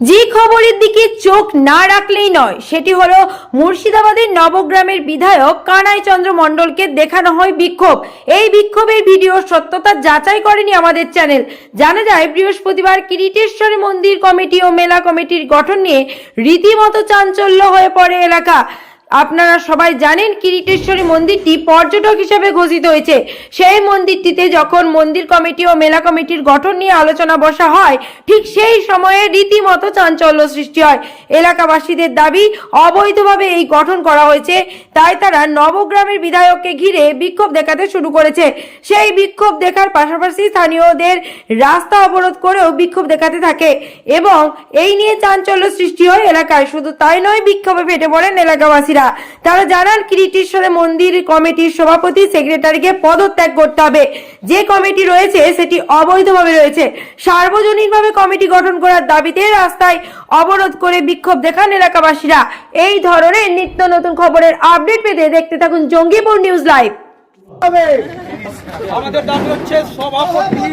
যে খবরের দিকে চোখ না রাখলেই নয় সেটি হলো মুর্শিদাবাদের নবগ্রামের বিধায়ক কানাই চন্দ্র মণ্ডলকে দেখানো হয় বিক্ষোভ। এই বিক্ষোভের ভিডিও সত্যতা যাচাই করেনি আমাদের চ্যানেল। জানা যায় বৃহস্পতিবার কিরিটেশ্বরী মন্দির কমিটি ও মেলা কমিটির গঠন নিয়ে রীতিমতো চাঞ্চল্য হয়ে পড়ে এলাকা। আপনারা সবাই জানেন কিরিটেশ্বরী মন্দিরটি পর্যটক হিসেবে ঘোষিত হয়েছে। সেই মন্দিরটিতে যখন মন্দির কমিটি ও মেলা কমিটির গঠন নিয়ে আলোচনা বসা হয়, ঠিক সেই সময়ে রীতিমতো চাঞ্চল্য সৃষ্টি হয়। এলাকাবাসীদের দাবি অবৈধভাবে এই গঠন করা হয়েছে, তাই তারা নবগ্রামের বিধায়ককে ঘিরে বিক্ষোভ দেখাতে শুরু করেছে। সেই বিক্ষোভ দেখার পাশাপাশি স্থানীয়দের রাস্তা অবরোধ করেও বিক্ষোভ দেখাতে থাকে এবং এই নিয়ে চাঞ্চল্য সৃষ্টি হয় এলাকায়। শুধু তাই নয়, বিক্ষোভে ফেটে পড়েন এলাকাবাসীরা। তারা জানান কিরিটেশ্বরী মন্দির কমিটির সভাপতি সেক্রেটারিকে পদত্যাগ করতে হবে। যে কমিটি রয়েছে সেটি অবৈধভাবে রয়েছে। সার্বজনীনভাবে কমিটি গঠন করার দাবিতে রাস্তায় অবরোধ করে বিক্ষোভ দেখান এলাকাবাসীরা। এই ধরনের নিত্য নতুন খবরের আপডেট পেতে দেখতে থাকুন জঙ্গিপুর নিউজ লাইভ। আমাদের দাবি হচ্ছে সভাপতি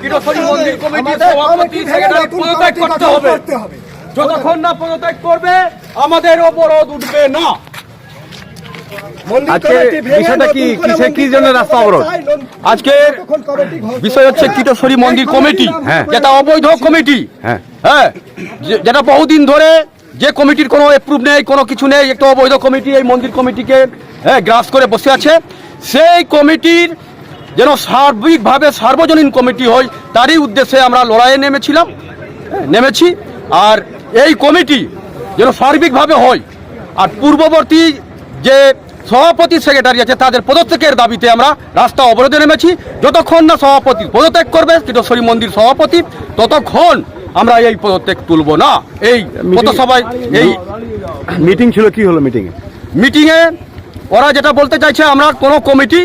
কিরিটেশ্বরী মন্দির কমিটির সভাপতি সেক্রেটারি পদত্যাগ করতে হবে। যতক্ষণ না পদত্যাগ করবে আমাদের অবরোধ উঠবে না। আজকে বিষয়টা কি জন্য রাস্তা অবরোধ? আজকে বিষয় হচ্ছে কিরিটেশ্বরী মন্দির কমিটি, যেটা অবৈধ কমিটি, হ্যাঁ, যেটা বহুদিন ধরে যে কমিটির কোনো অ্যাপ্রুভ নেই, কোনো কিছু নেই, একটা অবৈধ কমিটি এই মন্দির কমিটিকে গ্রাস করে বসে আছে। সেই কমিটির যেন সার্বিকভাবে সার্বজনীন কমিটি হয়, তারই উদ্দেশ্যে আমরা লড়াইয়ে নেমেছি। আর এই কমিটি যেন সার্বিকভাবে হয়। আর পূর্ববর্তী যে সভাপতি সেক্রেটারি আছে তাদের পদত্যাগের দাবিতে আমরা রাস্তা অবরোধে নেমেছি। যতক্ষণ না সভাপতি পদত্যাগ করবে কিরিটেশ্বরী মন্দির সভাপতি, ততক্ষণ আমরা এই পদত্যাগ তুলব না। এই পথসভায় এই মিটিং ছিল, কি হলো মিটিংয়ে ওরা যেটা বলতে চাইছে, আমরা কোনো কমিটি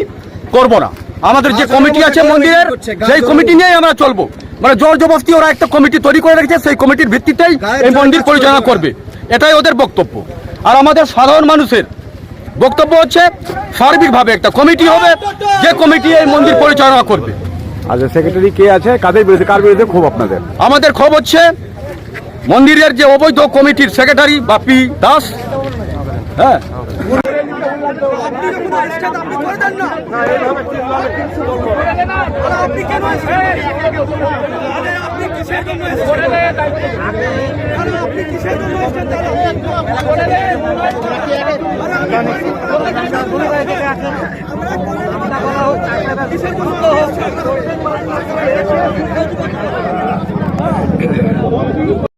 করব না। আমাদের যে কমিটি আছে মন্দিরের, সেই কমিটি নিয়েই আমরা চলবো। মানে জোর জবরদস্তি ওরা একটা কমিটি তৈরি করে রেখেছে, সেই কমিটির ভিত্তিতেই এই মন্দির পরিচালনা করবে, এটাই ওদের বক্তব্য। আর আমাদের সাধারণ মানুষের বক্তব্য হচ্ছে সার্বিকভাবে একটা কমিটি হবে, যে কমিটি এই মন্দির পরিচালনা করবে। আচ্ছা, সেক্রেটারি কে আছে, কার বিরুদ্ধে ক্ষোভ আপনাদের? আমাদের ক্ষোভ হচ্ছে মন্দিরের যে অবৈধ কমিটির সেক্রেটারি বাপি দাস। হ্যাঁ,